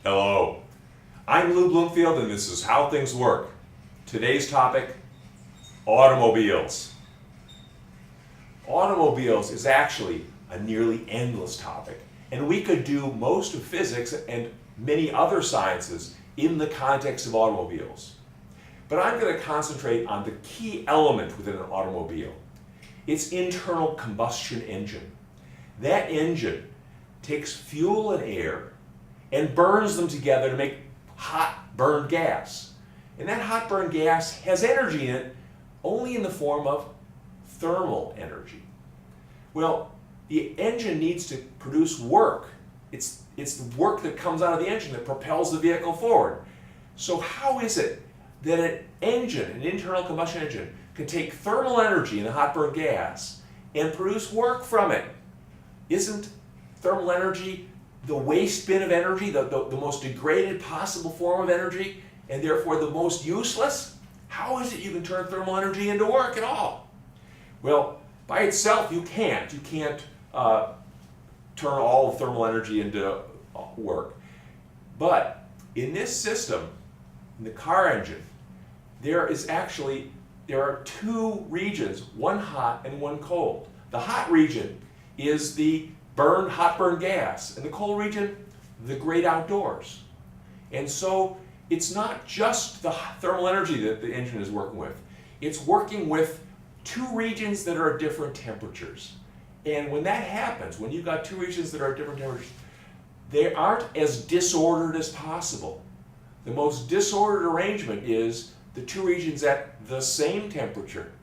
Hello, I'm Lou Bloomfield and this is How Things Work. Today's topic, automobiles. Automobiles is actually a nearly endless topic, and we could do most of physics and many other sciences in the context of automobiles. But I'm going to concentrate on the key element within an automobile, its internal combustion engine. That engine takes fuel and air and burns them together to make hot burned gas. And that hot burned gas has energy in it only in the form of thermal energy. Well, the engine needs to produce work. It's the work that comes out of the engine that propels the vehicle forward. So how is it that an engine, an internal combustion engine, can take thermal energy in the hot burned gas and produce work from it? Isn't thermal energy the waste bin of energy, the most degraded possible form of energy, and therefore the most useless? How is it you can turn thermal energy into work at all? Well, by itself you can't. You can't turn all of thermal energy into work. But in this system, in the car engine, there are two regions, one hot and one cold. The hot region is the hot burned gas, and the cold region, the great outdoors. And so it's not just the thermal energy that the engine is working with. It's working with two regions that are at different temperatures. And when that happens, when you've got two regions that are at different temperatures, they aren't as disordered as possible. The most disordered arrangement is the two regions at the same temperature.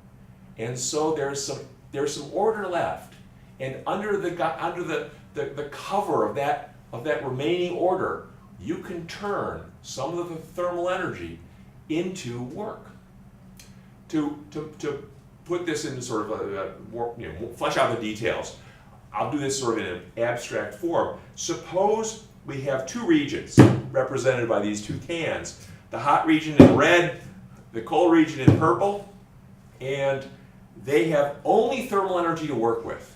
And so there's some order left. And under the cover of that remaining order, you can turn some of the thermal energy into work. To put this into sort of flesh out the details, I'll do this sort of in an abstract form. Suppose we have two regions represented by these two cans, the hot region in red, the cold region in purple, and they have only thermal energy to work with.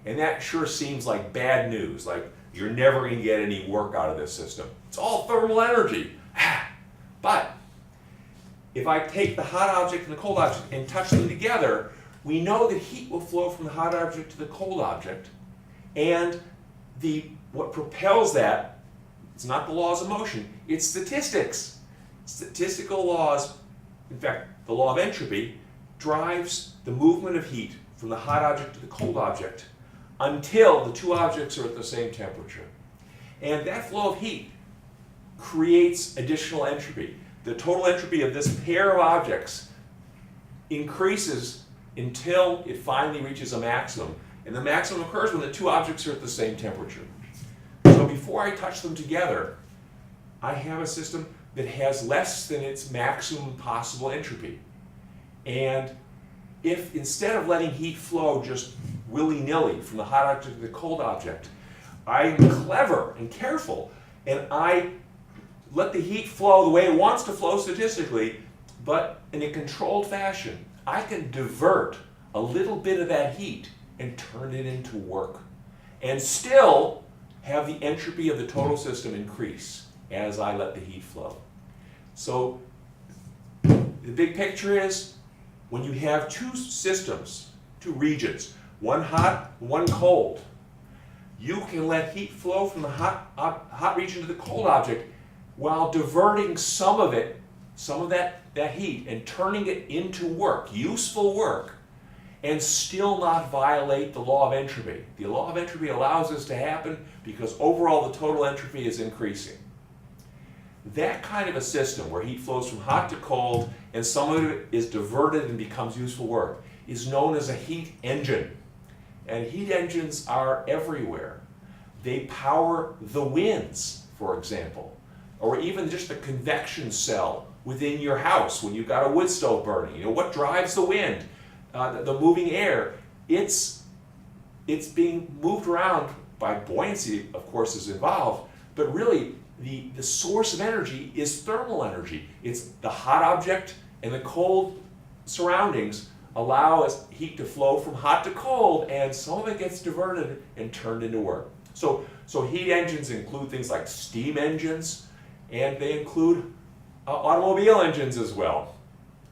And that sure seems like bad news, like you're never going to get any work out of this system. It's all thermal energy. But if I take the hot object and the cold object and touch them together, we know that heat will flow from the hot object to the cold object. And what propels that, it's not the laws of motion, it's statistics. Statistical laws, in fact, the law of entropy, drives the movement of heat from the hot object to the cold object until the two objects are at the same temperature. And that flow of heat creates additional entropy. The total entropy of this pair of objects increases until it finally reaches a maximum. And the maximum occurs when the two objects are at the same temperature. So before I touch them together, I have a system that has less than its maximum possible entropy. And if instead of letting heat flow just willy-nilly from the hot object to the cold object, I'm clever and careful, and I let the heat flow the way it wants to flow statistically, but in a controlled fashion, I can divert a little bit of that heat and turn it into work, and still have the entropy of the total system increase as I let the heat flow. So the big picture is, when you have two systems, two regions, one hot, one cold, you can let heat flow from the hot region to the cold object while diverting some of that heat and turning it into work, useful work, and still not violate the law of entropy. The law of entropy allows this to happen because overall the total entropy is increasing. That kind of a system where heat flows from hot to cold and some of it is diverted and becomes useful work is known as a heat engine. And heat engines are everywhere. They power the winds, for example, or even just the convection cell within your house when you've got a wood stove burning. What drives the wind? The moving air. It's being moved around by buoyancy, of course, is involved, but really the source of energy is thermal energy. It's the hot object and the cold surroundings allow heat to flow from hot to cold, and some of it gets diverted and turned into work. So heat engines include things like steam engines, and they include automobile engines as well.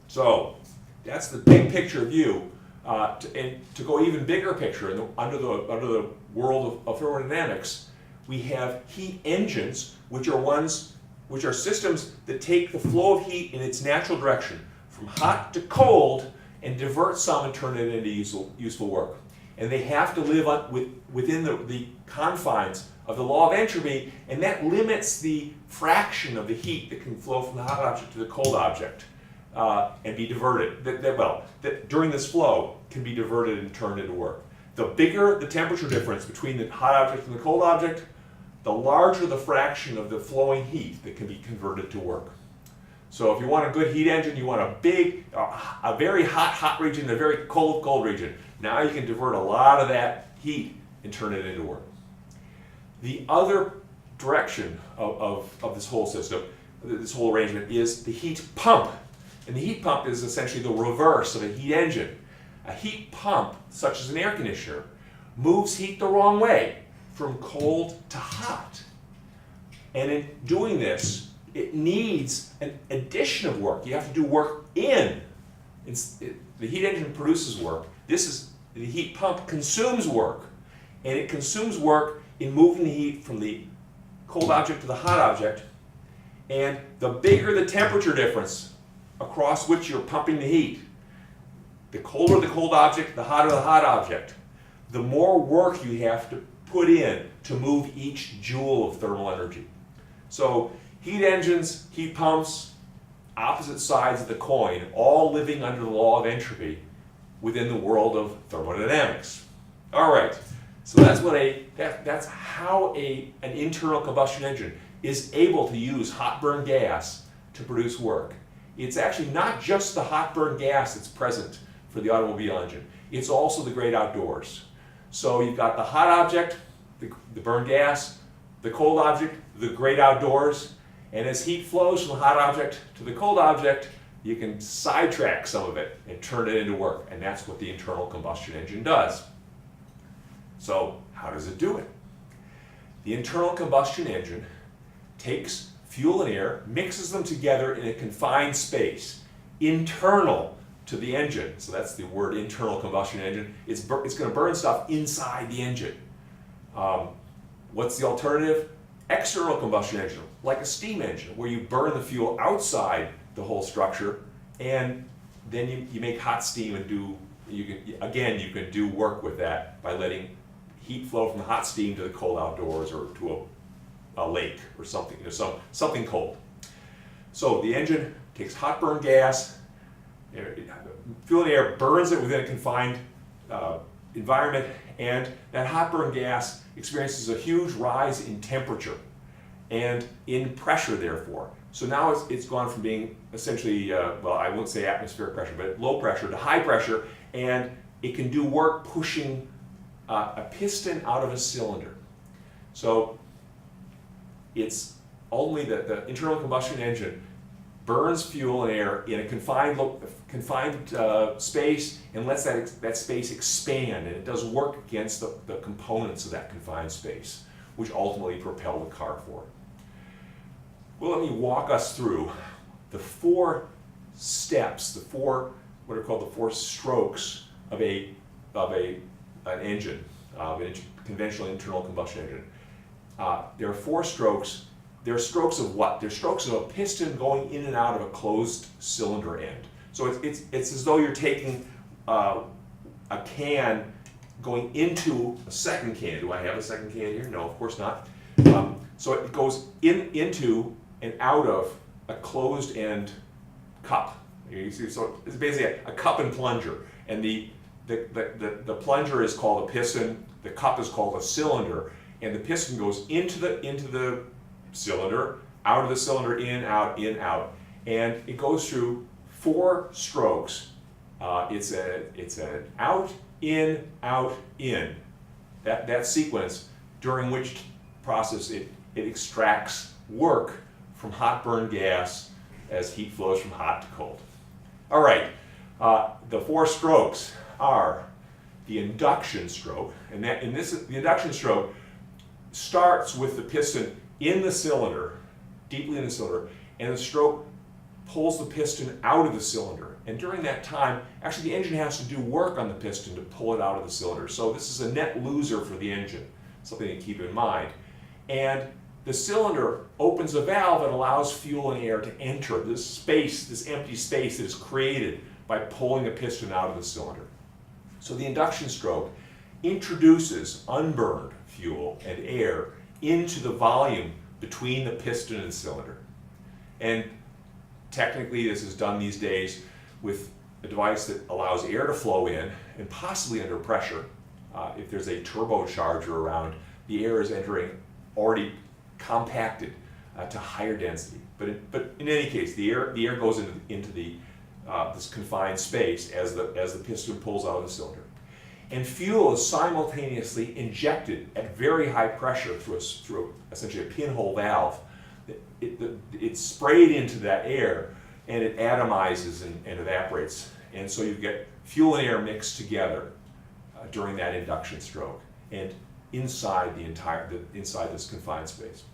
So that's the big picture view. And to go even bigger picture, under the world of thermodynamics, we have heat engines, which are systems that take the flow of heat in its natural direction, from hot to cold, and divert some and turn it into useful work. And they have to live within the confines of the law of entropy, and that limits the fraction of the heat that can flow from the hot object to the cold object and be diverted. That during this flow can be diverted and turned into work. The bigger the temperature difference between the hot object and the cold object, the larger the fraction of the flowing heat that can be converted to work. So if you want a good heat engine, you want a very hot region and a very cold region. Now you can divert a lot of that heat and turn it into work. The other direction of this whole system, this whole arrangement, is the heat pump. And the heat pump is essentially the reverse of a heat engine. A heat pump, such as an air conditioner, moves heat the wrong way, from cold to hot. And in doing this, it needs an addition of work. You have to do work in. The heat engine produces work. The heat pump consumes work. And it consumes work in moving the heat from the cold object to the hot object. And the bigger the temperature difference across which you're pumping the heat, the colder the cold object, the hotter the hot object, the more work you have to put in to move each joule of thermal energy. So heat engines, heat pumps, opposite sides of the coin, all living under the law of entropy within the world of thermodynamics. All right, so that's how an internal combustion engine is able to use hot burn gas to produce work. It's actually not just the hot burn gas that's present for the automobile engine. It's also the great outdoors. So you've got the hot object, the burn gas, the cold object, the great outdoors, and as heat flows from the hot object to the cold object, you can sidetrack some of it and turn it into work, and that's what the internal combustion engine does. So how does it do it? The internal combustion engine takes fuel and air, mixes them together in a confined space, internal to the engine. So that's the word internal combustion engine. It's going to burn stuff inside the engine. What's the alternative? External combustion engine, like a steam engine, where you burn the fuel outside the whole structure, and then you make hot steam and you can do work with that by letting heat flow from the hot steam to the cold outdoors or to a lake or something, something cold. So the engine takes hot burn gas, fuel and air, burns it within a confined environment, and that hot burn gas experiences a huge rise in temperature and in pressure, therefore. So now it's gone from being essentially, I won't say atmospheric pressure, but low pressure to high pressure, and it can do work pushing a piston out of a cylinder. So it's only the internal combustion engine burns fuel and air in a confined space and lets that space expand, and it does work against the components of that confined space, which ultimately propel the car forward. Well, let me walk us through the four steps, what are called the four strokes of an engine, a conventional internal combustion engine. There are four strokes. They're strokes of what? They're strokes of a piston going in and out of a closed cylinder end. So it's as though you're taking a can going into a second can. Do I have a second can here? No, of course not. So it goes into and out of a closed end cup. You see, so it's basically a cup and plunger, and the plunger is called a piston. The cup is called a cylinder, and the piston goes into the cylinder, out of the cylinder, in, out, and it goes through four strokes. It's an out, in, that sequence, during which process it extracts work from hot burn gas as heat flows from hot to cold. All right, the four strokes are the induction stroke, and the induction stroke starts with the piston in the cylinder, deeply in the cylinder, and the stroke pulls the piston out of the cylinder. And during that time, actually the engine has to do work on the piston to pull it out of the cylinder. So this is a net loser for the engine, something to keep in mind. And the cylinder opens a valve that allows fuel and air to enter this space, this empty space that is created by pulling the piston out of the cylinder. So the induction stroke introduces unburned fuel and air into the volume between the piston and cylinder. And technically this is done these days with a device that allows air to flow in and possibly under pressure. If there's a turbocharger around, the air is entering already compacted to higher density. But in any case, the air goes into this confined space as the piston pulls out of the cylinder. And fuel is simultaneously injected at very high pressure through essentially a pinhole valve. It's sprayed into that air and it atomizes and evaporates. And so you get fuel and air mixed together during that induction stroke and inside this confined space.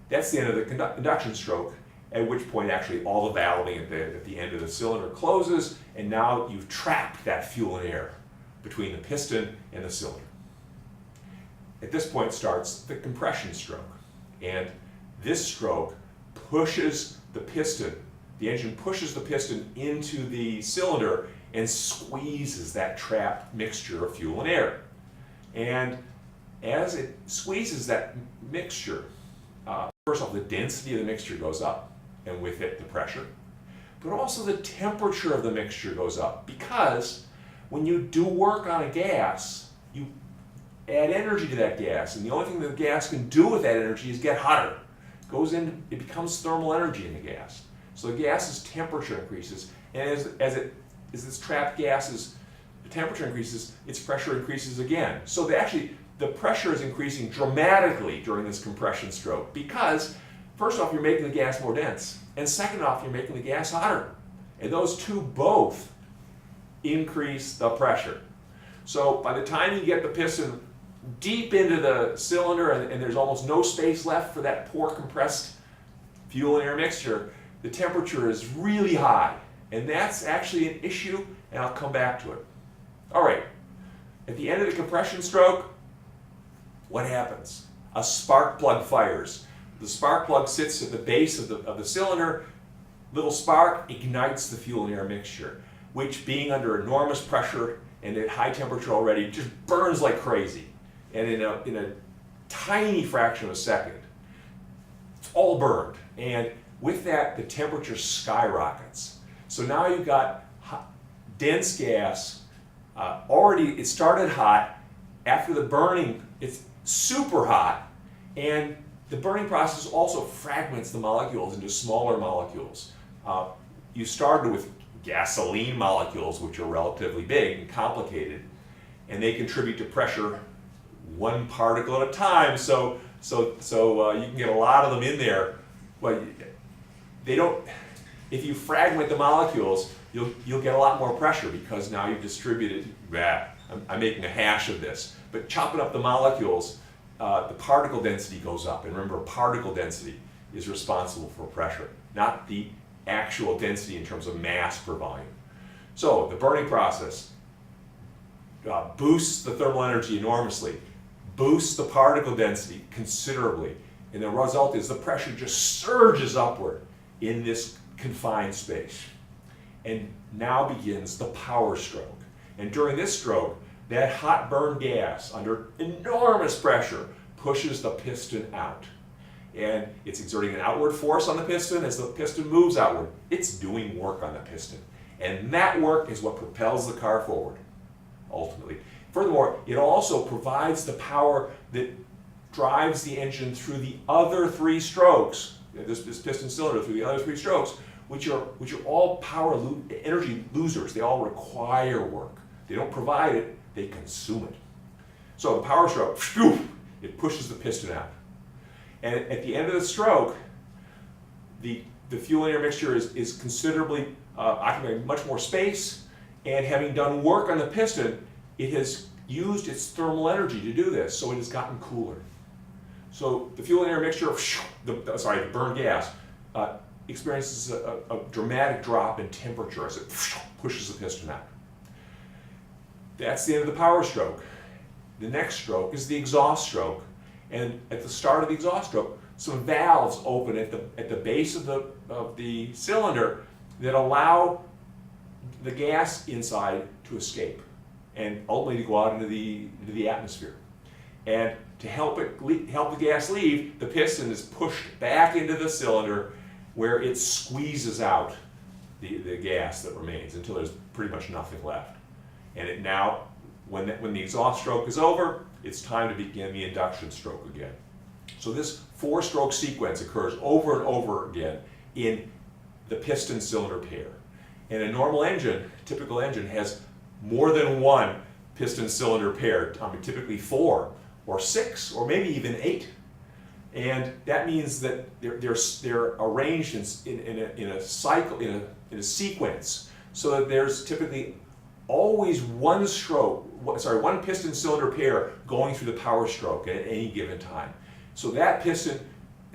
That's the end of the induction stroke, at which point actually all the valving at the end of the cylinder closes, and now you've trapped that fuel and air between the piston and the cylinder. At this point starts the compression stroke, and this stroke pushes the piston, the engine pushes the piston into the cylinder and squeezes that trapped mixture of fuel and air. And as it squeezes that mixture, first off, the density of the mixture goes up, and with it the pressure, but also the temperature of the mixture goes up, because when you do work on a gas, you add energy to that gas, and the only thing that the gas can do with that energy is get hotter. It becomes thermal energy in the gas. So the gas's temperature increases, and as this trapped gas's temperature increases, its pressure increases again. So the pressure is increasing dramatically during this compression stroke, because first off, you're making the gas more dense, and second off, you're making the gas hotter. And those two both increase the pressure. So by the time you get the piston deep into the cylinder and there's almost no space left for that poor compressed fuel and air mixture, the temperature is really high. And that's actually an issue, and I'll come back to it. All right, at the end of the compression stroke, what happens? A spark plug fires. The spark plug sits at the base of the cylinder. Little spark ignites the fuel and air mixture, which, being under enormous pressure and at high temperature already, just burns like crazy. And in a tiny fraction of a second, it's all burned. And with that, the temperature skyrockets. So now you've got dense gas. It started hot. After the burning, it's super hot. And the burning process also fragments the molecules into smaller molecules. You started with gasoline molecules, which are relatively big and complicated, and they contribute to pressure one particle at a time. So you can get a lot of them in there, but they don't. If you fragment the molecules, you'll get a lot more pressure, because now you've distributed. I'm making a hash of this, but chopping up the molecules, the particle density goes up. And remember, particle density is responsible for pressure, not the actual density in terms of mass per volume. So the burning process boosts the thermal energy enormously, boosts the particle density considerably, and the result is the pressure just surges upward in this confined space. And now begins the power stroke. And during this stroke, that hot burn gas under enormous pressure pushes the piston out. And it's exerting an outward force on the piston. As the piston moves outward, it's doing work on the piston. And that work is what propels the car forward, ultimately. Furthermore, it also provides the power that drives the engine through the other three strokes, this piston cylinder through the other three strokes, which are all energy losers. They all require work. They don't provide it, they consume it. So the power stroke, it pushes the piston out. And at the end of the stroke, the fuel and air mixture is considerably occupying much more space, and having done work on the piston, it has used its thermal energy to do this, so it has gotten cooler. So the fuel and air mixture, the burned gas, experiences a dramatic drop in temperature as it pushes the piston out. That's the end of the power stroke. The next stroke is the exhaust stroke. And at the start of the exhaust stroke, some valves open at the base of the cylinder that allow the gas inside to escape and ultimately to go out into the atmosphere. And to help the gas leave, the piston is pushed back into the cylinder where it squeezes out the gas that remains until there's pretty much nothing left. And it now, when the exhaust stroke is over, it's time to begin the induction stroke again. So this 4-stroke sequence occurs over and over again in the piston cylinder pair. And a normal engine, typical engine, has more than one piston cylinder pair, typically 4 or 6 or maybe even 8. And that means that they're arranged in a cycle, in a sequence, so that there's typically always one piston cylinder pair going through the power stroke at any given time. So that piston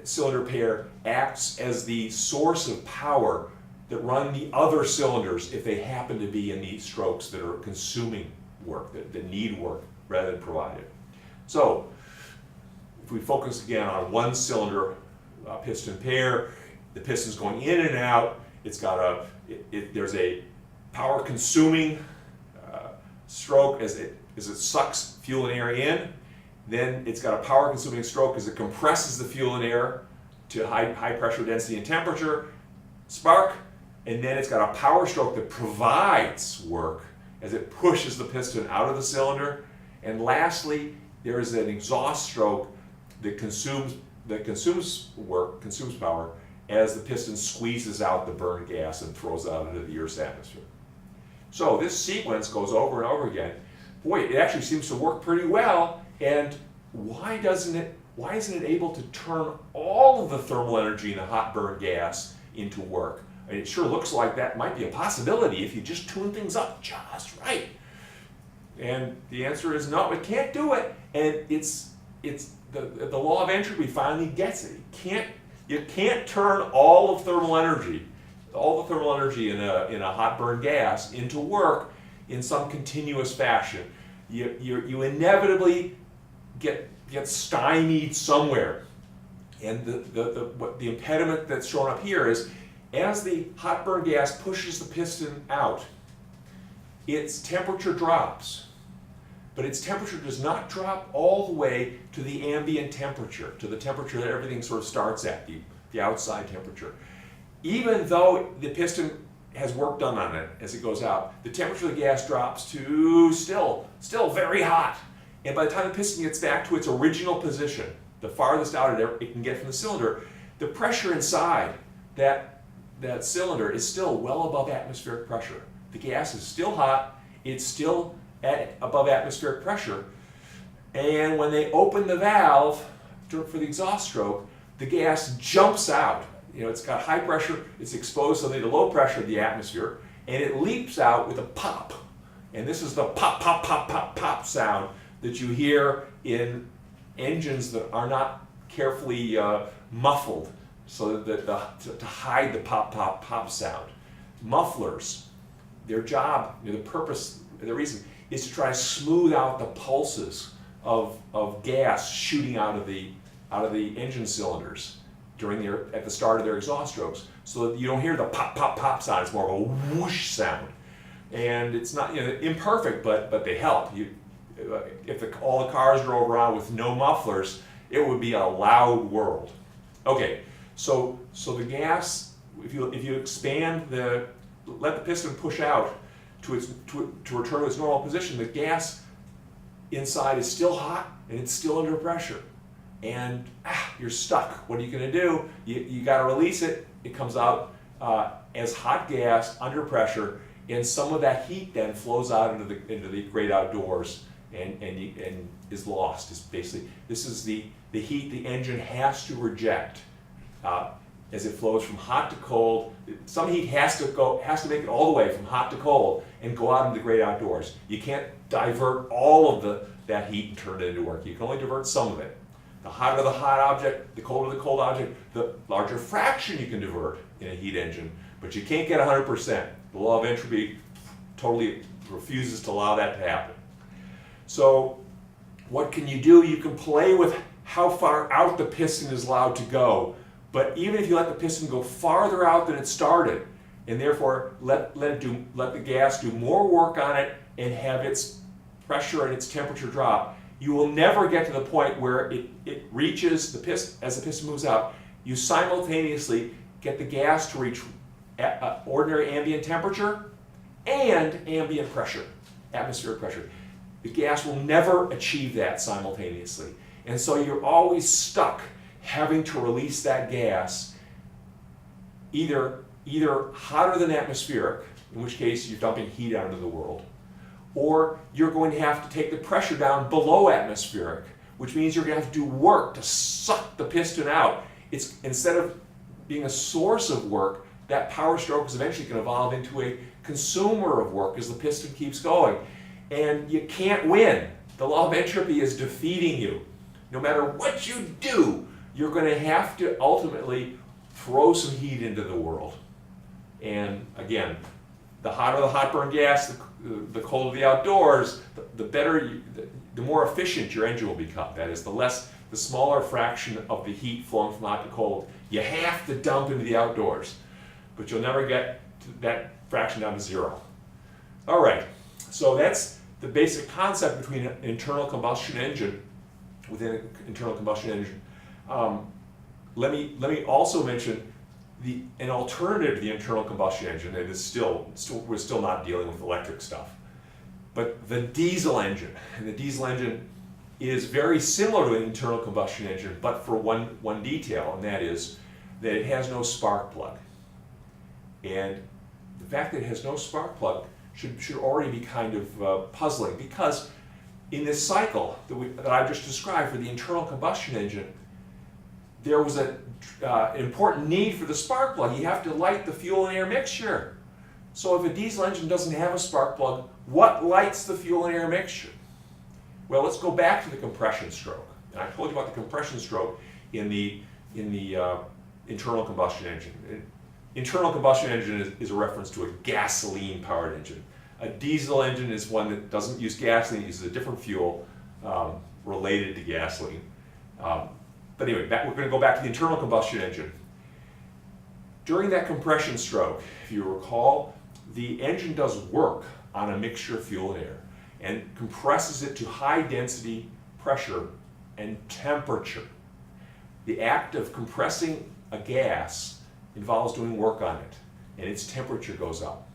cylinder pair acts as the source of power that run the other cylinders if they happen to be in these strokes that are consuming work, that need work rather than provided. So if we focus again on one cylinder piston pair, the piston's going in and out. It's got there's a power consuming stroke as it sucks fuel and air in. Then it's got a power consuming stroke as it compresses the fuel and air to high pressure, density, and temperature, spark. And then it's got a power stroke that provides work as it pushes the piston out of the cylinder. And lastly, there is an exhaust stroke that consumes power as the piston squeezes out the burned gas and throws it out into the Earth's atmosphere. So this sequence goes over and over again. Boy, it actually seems to work pretty well. And why isn't it able to turn all of the thermal energy in the hot burned gas into work? I mean, it sure looks like that might be a possibility if you just tune things up just right. And the answer is no, it can't do it. And it's the law of entropy finally gets it. You can't turn all of thermal energy, all the thermal energy in a hot burned gas into work in some continuous fashion. You inevitably get stymied somewhere. And the impediment that's shown up here is as the hot burned gas pushes the piston out, its temperature drops. But its temperature does not drop all the way to the ambient temperature, to the temperature that everything sort of starts at, the outside temperature. Even though the piston has work done on it as it goes out, the temperature of the gas drops to still very hot. And by the time the piston gets back to its original position, the farthest out it can get from the cylinder, the pressure inside that cylinder is still well above atmospheric pressure. The gas is still hot, it's still above atmospheric pressure, and when they open the valve for the exhaust stroke, the gas jumps out. It's got high pressure, it's exposed suddenly to low pressure of the atmosphere, and it leaps out with a pop. And this is the pop, pop, pop, pop, pop sound that you hear in engines that are not carefully muffled so that to hide the pop, pop, pop sound. Mufflers, their job, the purpose, the reason, is to try to smooth out the pulses of gas shooting out of the engine cylinders at the start of their exhaust strokes, so that you don't hear the pop, pop, pop sound. It's more of a whoosh sound. And it's not imperfect, but they help. If all the cars drove around with no mufflers, it would be a loud world. Okay, so the gas, if you expand let the piston push out to return to its normal position, the gas inside is still hot and it's still under pressure. And you're stuck. What are you going to do? You got to release it. It comes out as hot gas under pressure, and some of that heat then flows out into the great outdoors and is lost. It's basically, this is the heat the engine has to reject as it flows from hot to cold. Some heat has to make it all the way from hot to cold and go out into the great outdoors. You can't divert all of that heat and turn it into work. You can only divert some of it. The hotter the hot object, the colder the cold object, the larger fraction you can divert in a heat engine, but you can't get 100%. The law of entropy totally refuses to allow that to happen. So what can you do? You can play with how far out the piston is allowed to go, but even if you let the piston go farther out than it started, and therefore let the gas do more work on it and have its pressure and its temperature drop, you will never get to the point where it reaches the piston. As the piston moves out, you simultaneously get the gas to reach ordinary ambient temperature and ambient pressure, atmospheric pressure. The gas will never achieve that simultaneously. And so you're always stuck having to release that gas either hotter than atmospheric, in which case you're dumping heat out into the world, or you're going to have to take the pressure down below atmospheric, which means you're going to have to do work to suck the piston out. It's, instead of being a source of work, that power stroke is eventually going to evolve into a consumer of work as the piston keeps going. And you can't win. The law of entropy is defeating you. No matter what you do, you're going to have to ultimately throw some heat into the world. And again, the hotter the hot burn gas, the colder the outdoors, the better, the more efficient your engine will become. That is, the smaller fraction of the heat flowing from hot to cold you have to dump into the outdoors. But you'll never get that fraction down to zero. All right, so that's the basic concept between an internal combustion engine, within an internal combustion engine. Let me also mention an alternative to the internal combustion engine, and we're still not dealing with electric stuff, but the diesel engine. And the diesel engine is very similar to an internal combustion engine, but for one detail, and that is that it has no spark plug. And the fact that it has no spark plug should already be kind of puzzling, because in this cycle that I just described for the internal combustion engine, there was an important need for the spark plug. You have to light the fuel and air mixture. So if a diesel engine doesn't have a spark plug, what lights the fuel and air mixture? Well, let's go back to the compression stroke. And I told you about the compression stroke in the internal combustion engine. Internal combustion engine is a reference to a gasoline-powered engine. A diesel engine is one that doesn't use gasoline, it uses a different fuel related to gasoline. But anyway, we're going to go back to the internal combustion engine. During that compression stroke, if you recall, the engine does work on a mixture of fuel and air and compresses it to high density pressure and temperature. The act of compressing a gas involves doing work on it, and its temperature goes up.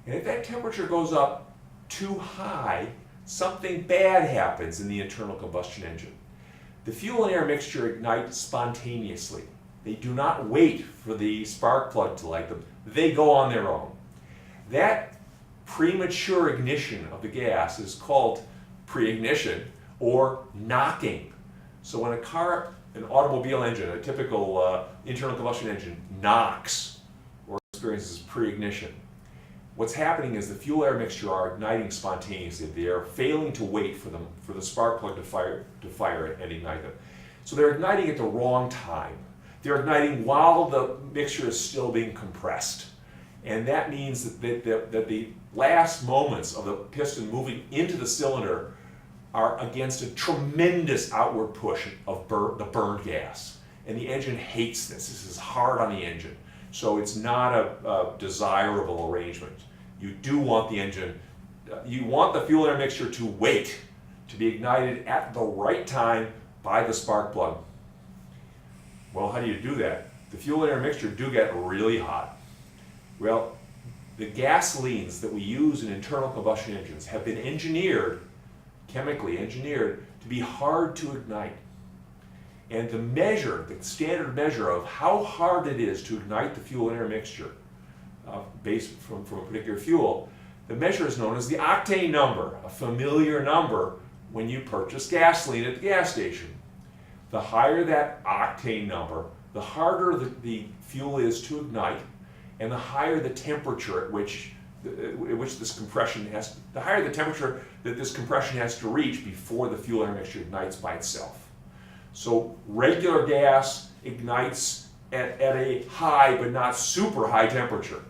And if that temperature goes up too high, something bad happens in the internal combustion engine. The fuel and air mixture ignite spontaneously. They do not wait for the spark plug to light them. They go on their own. That premature ignition of the gas is called pre-ignition or knocking. So when an automobile engine, a typical internal combustion engine, knocks or experiences pre-ignition, what's happening is the fuel air mixture are igniting spontaneously. They are failing to wait for the spark plug to fire it and ignite them. So they're igniting at the wrong time. They're igniting while the mixture is still being compressed. And that means that the last moments of the piston moving into the cylinder are against a tremendous outward push of the burned gas. And the engine hates this. This is hard on the engine. So it's not a desirable arrangement. You do want the engine, you want the fuel air mixture to wait, to be ignited at the right time by the spark plug. Well, how do you do that? The fuel air mixture do get really hot. Well, the gasolines that we use in internal combustion engines have been engineered, chemically engineered, to be hard to ignite. And the standard measure of how hard it is to ignite the fuel and air mixture based from a particular fuel, the measure is known as the octane number, a familiar number when you purchase gasoline at the gas station. The higher that octane number, the harder the fuel is to ignite, and the higher the temperature at which this compression the higher the temperature that this compression has to reach before the fuel air mixture ignites by itself. So regular gas ignites at a high but not super high temperature.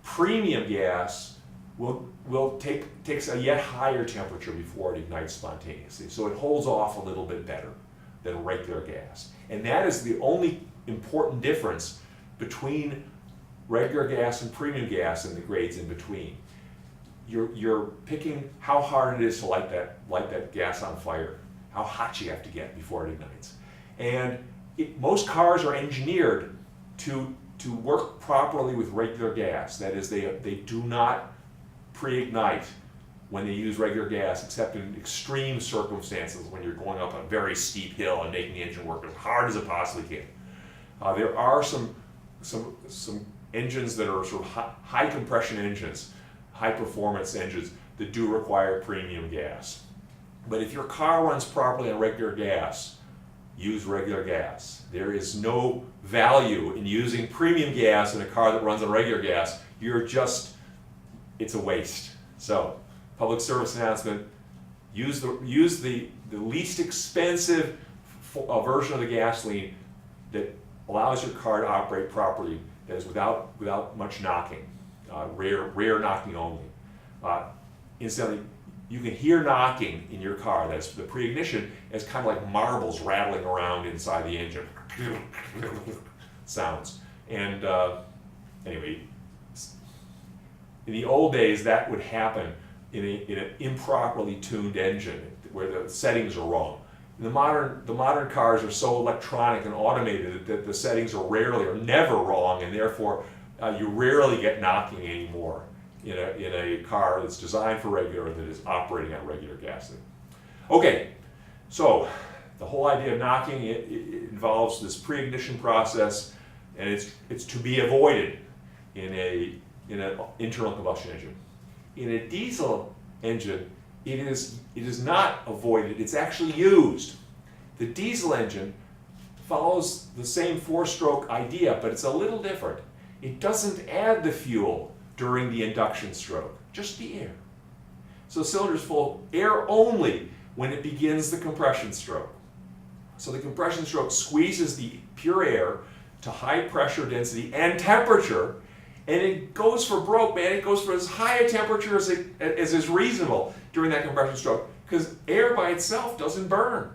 Premium gas takes a yet higher temperature before it ignites spontaneously. So it holds off a little bit better than regular gas. And that is the only important difference between regular gas and premium gas and the grades in between. You're picking how hard it is to light that gas on fire, how hot you have to get before it ignites. And most cars are engineered to work properly with regular gas. That is, they do not pre-ignite when they use regular gas, except in extreme circumstances when you're going up a very steep hill and making the engine work as hard as it possibly can. There are some engines that are sort of high compression engines, high performance engines that do require premium gas. But if your car runs properly on regular gas, use regular gas. There is no value in using premium gas in a car that runs on regular gas. It's a waste. So, public service announcement, use the least expensive version of the gasoline that allows your car to operate properly, that is without much knocking, rare knocking only. Incidentally, you can hear knocking in your car. That's the pre-ignition as kind of like marbles rattling around inside the engine. Sounds. And anyway, in the old days, that would happen in an improperly tuned engine where the settings are wrong. The modern cars are so electronic and automated that the settings are rarely or never wrong, and therefore you rarely get knocking anymore in a car that's designed for regular, that is operating on regular gasoline. Okay, so the whole idea of knocking it involves this pre-ignition process, and it's to be avoided in an internal combustion engine. In a diesel engine, it is not avoided, it's actually used. The diesel engine follows the same four-stroke idea, but it's a little different. It doesn't add the fuel during the induction stroke, just the air. So the cylinder is full of air only when it begins the compression stroke. So the compression stroke squeezes the pure air to high pressure, density, and temperature, and it goes for broke, man. It goes for as high a temperature as is reasonable during that compression stroke, because air by itself doesn't burn.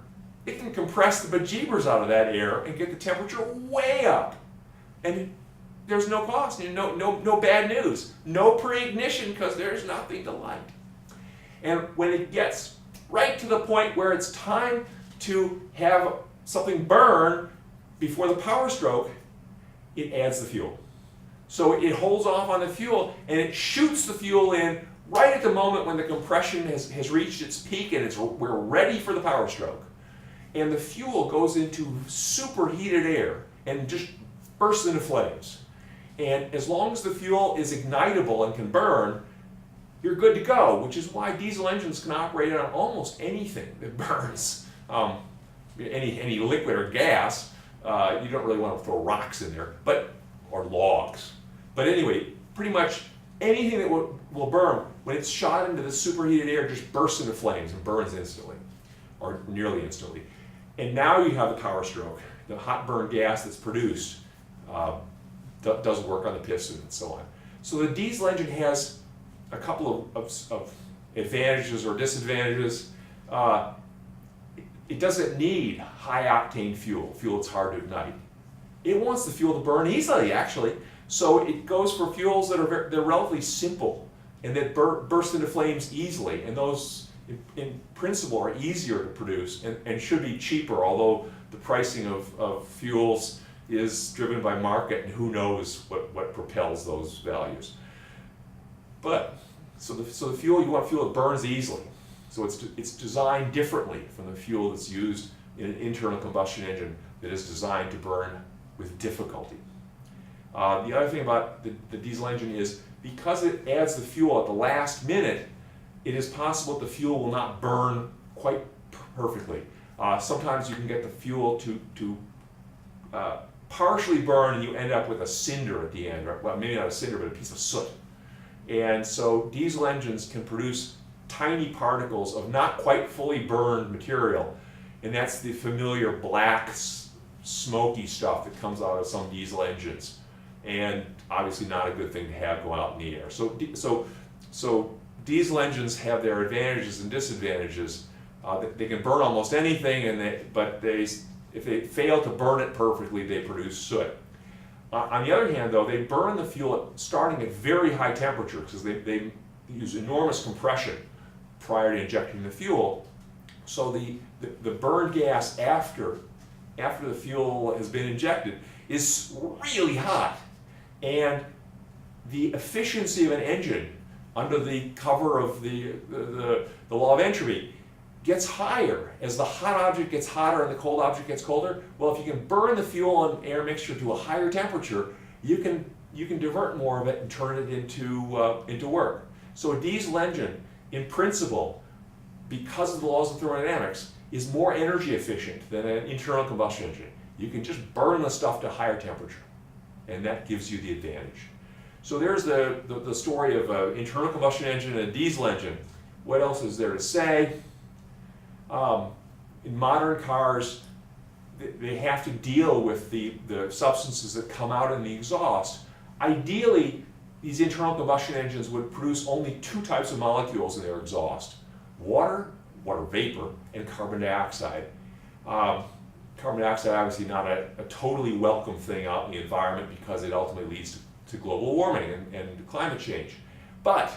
It can compress the bejeebers out of that air and get the temperature way up. And there's no cost, no bad news, no pre-ignition, because there's nothing to light. And when it gets right to the point where it's time to have something burn before the power stroke, it adds the fuel. So it holds off on the fuel and it shoots the fuel in right at the moment when the compression has reached its peak and we're ready for the power stroke. And the fuel goes into superheated air and just bursts into flames. And as long as the fuel is ignitable and can burn, you're good to go, which is why diesel engines can operate on almost anything that burns. Any liquid or gas, you don't really want to throw rocks in there, or logs. But anyway, pretty much anything that will burn, when it's shot into the superheated air, just bursts into flames and burns instantly, or nearly instantly. And now you have the power stroke. The hot burn gas that's produced does work on the piston and so on. So the diesel engine has a couple of advantages or disadvantages. It doesn't need high octane fuel that's hard to ignite. It wants the fuel to burn easily, actually. So it goes for fuels that they're relatively simple and that burst into flames easily. And those, in principle, are easier to produce and should be cheaper, although the pricing of fuels is driven by market, and who knows what propels those values. But so the fuel, you want fuel that burns easily. So it's designed differently from the fuel that's used in an internal combustion engine that is designed to burn with difficulty. The other thing about the diesel engine is, because it adds the fuel at the last minute, it is possible that the fuel will not burn quite perfectly. Sometimes you can get the fuel to partially burn and you end up with a cinder at the end, or, well, maybe not a cinder, but a piece of soot. And so diesel engines can produce tiny particles of not quite fully burned material, and that's the familiar black, smoky stuff that comes out of some diesel engines, and obviously not a good thing to have go out in the air. So diesel engines have their advantages and disadvantages. They can burn almost anything, but if they fail to burn it perfectly, they produce soot. On the other hand, though, they burn the fuel starting at very high temperatures because they use enormous compression prior to injecting the fuel. So the burned gas after the fuel has been injected is really hot. And the efficiency of an engine under the cover of the law of entropy gets higher as the hot object gets hotter and the cold object gets colder. Well, if you can burn the fuel and air mixture to a higher temperature, you can divert more of it and turn it into work. So a diesel engine, in principle, because of the laws of thermodynamics, is more energy efficient than an internal combustion engine. You can just burn the stuff to a higher temperature, and that gives you the advantage. So there's the story of an internal combustion engine and a diesel engine. What else is there to say? In modern cars, they have to deal with the substances that come out in the exhaust. Ideally, these internal combustion engines would produce only two types of molecules in their exhaust: water vapor, and carbon dioxide. Carbon dioxide obviously not a totally welcome thing out in the environment because it ultimately leads to global warming and climate change. But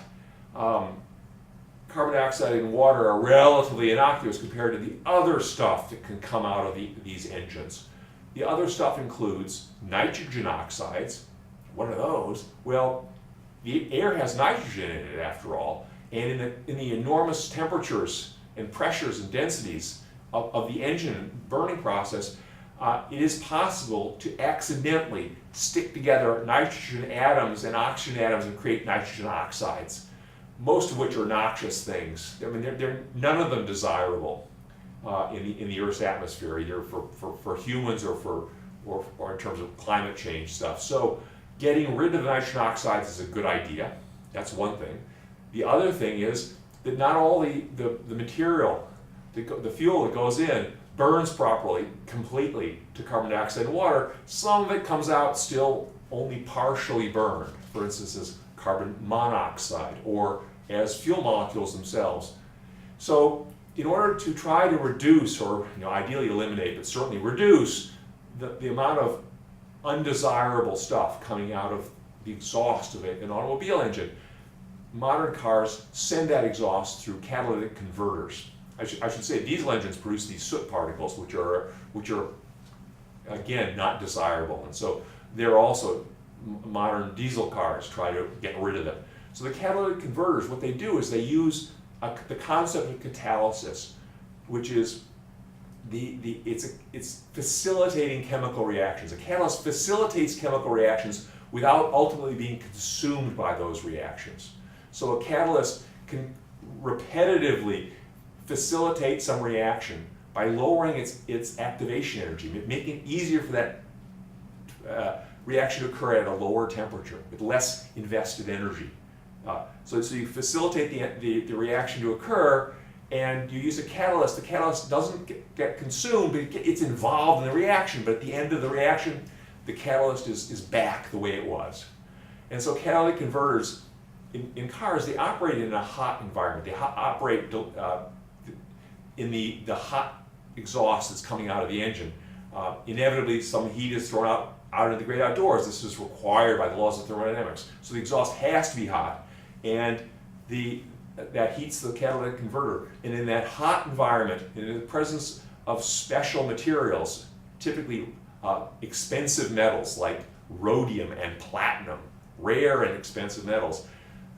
carbon dioxide and water are relatively innocuous compared to the other stuff that can come out of these engines. The other stuff includes nitrogen oxides. What are those? Well, the air has nitrogen in it after all, and in the enormous temperatures and pressures and densities of the engine burning process, it is possible to accidentally stick together nitrogen atoms and oxygen atoms and create nitrogen oxides, most of which are noxious things. I mean, they're none of them desirable in the Earth's atmosphere, either for humans or in terms of climate change stuff. So getting rid of the nitrogen oxides is a good idea. That's one thing. The other thing is that not all the material, the fuel that goes in, burns properly, completely to carbon dioxide and water. Some of it comes out still only partially burned, for instance, as carbon monoxide or as fuel molecules themselves. So in order to try to reduce, or ideally eliminate, but certainly reduce the amount of undesirable stuff coming out of the exhaust of an automobile engine, modern cars send that exhaust through catalytic converters. I should say diesel engines produce these soot particles, which are again not desirable, and so they're also modern diesel cars try to get rid of them. So the catalytic converters, what they do is they use the concept of catalysis, which is it's facilitating chemical reactions. A catalyst facilitates chemical reactions without ultimately being consumed by those reactions. So a catalyst can repetitively facilitate some reaction by lowering its activation energy, making it easier for that reaction to occur at a lower temperature with less invested energy. So you facilitate the reaction to occur, and you use a catalyst. The catalyst doesn't get consumed, but it's involved in the reaction, but at the end of the reaction, the catalyst is back the way it was. And so catalytic converters in cars, they operate in a hot environment. They operate in the hot exhaust that's coming out of the engine. Inevitably, some heat is thrown out into the great outdoors. This is required by the laws of thermodynamics. So the exhaust has to be hot, and that heats the catalytic converter. And in that hot environment, in the presence of special materials, typically expensive metals like rhodium and platinum, rare and expensive metals,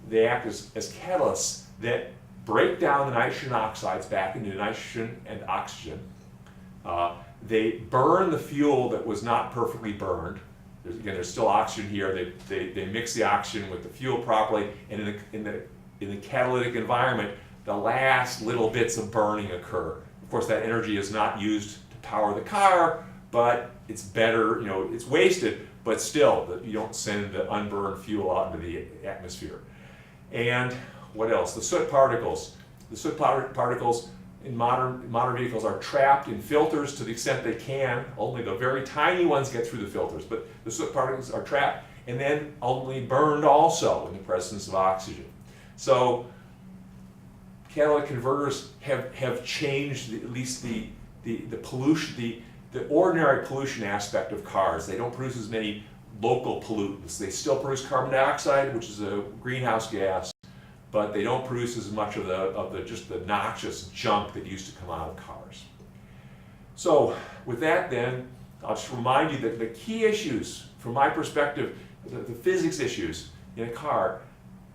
they act as catalysts that break down the nitrogen oxides back into nitrogen and oxygen. They burn the fuel that was not perfectly burned. There's still oxygen here. They mix the oxygen with the fuel properly, and in the catalytic environment, the last little bits of burning occur. Of course, that energy is not used to power the car, but it's better, it's wasted, but still, you don't send the unburned fuel out into the atmosphere. And what else? The soot particles. The soot particles in modern vehicles are trapped in filters to the extent they can. Only the very tiny ones get through the filters, but the soot particles are trapped and then ultimately burned also in the presence of oxygen. So catalytic converters have changed at least the pollution, the ordinary pollution aspect of cars. They don't produce as many local pollutants. They still produce carbon dioxide, which is a greenhouse gas, but they don't produce as much of just the noxious junk that used to come out of cars. So with that then, I'll just remind you that the key issues, from my perspective, the physics issues in a car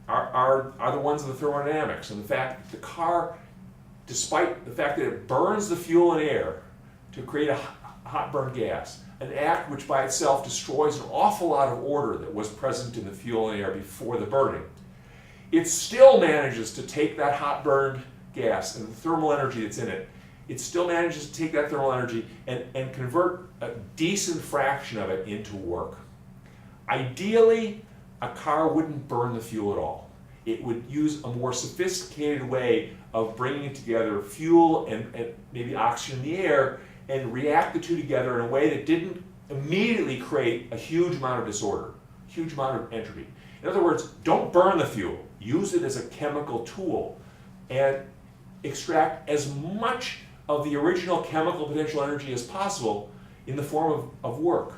are the ones of the thermodynamics, and the fact that the car, despite the fact that it burns the fuel and air to create a hot burn gas, an act which by itself destroys an awful lot of order that was present in the fuel and air before the burning, it still manages to take that hot burned gas and the thermal energy that's in it, it still manages to take that thermal energy and convert a decent fraction of it into work. Ideally, a car wouldn't burn the fuel at all. It would use a more sophisticated way of bringing together fuel and maybe oxygen in the air and react the two together in a way that didn't immediately create a huge amount of disorder, huge amount of entropy. In other words, don't burn the fuel. Use it as a chemical tool and extract as much of the original chemical potential energy as possible in the form of work.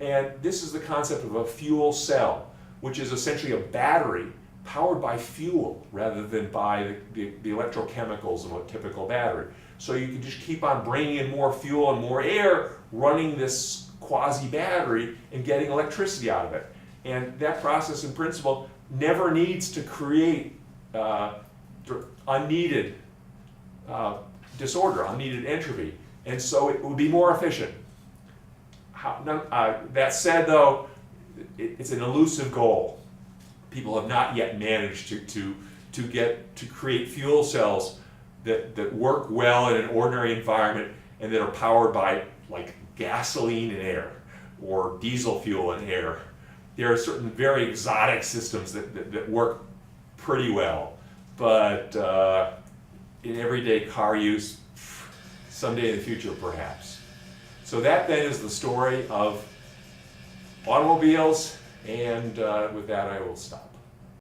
And this is the concept of a fuel cell, which is essentially a battery powered by fuel rather than by the electrochemicals of a typical battery. So you can just keep on bringing in more fuel and more air, running this quasi-battery and getting electricity out of it. And that process in principle never needs to create unneeded disorder, unneeded entropy. And so it would be more efficient. That said, though, it's an elusive goal. People have not yet managed to create fuel cells that work well in an ordinary environment and that are powered by like gasoline and air or diesel fuel and air. There are certain very exotic systems that work pretty well, but in everyday car use, someday in the future perhaps. So that then is the story of automobiles, and with that I will stop.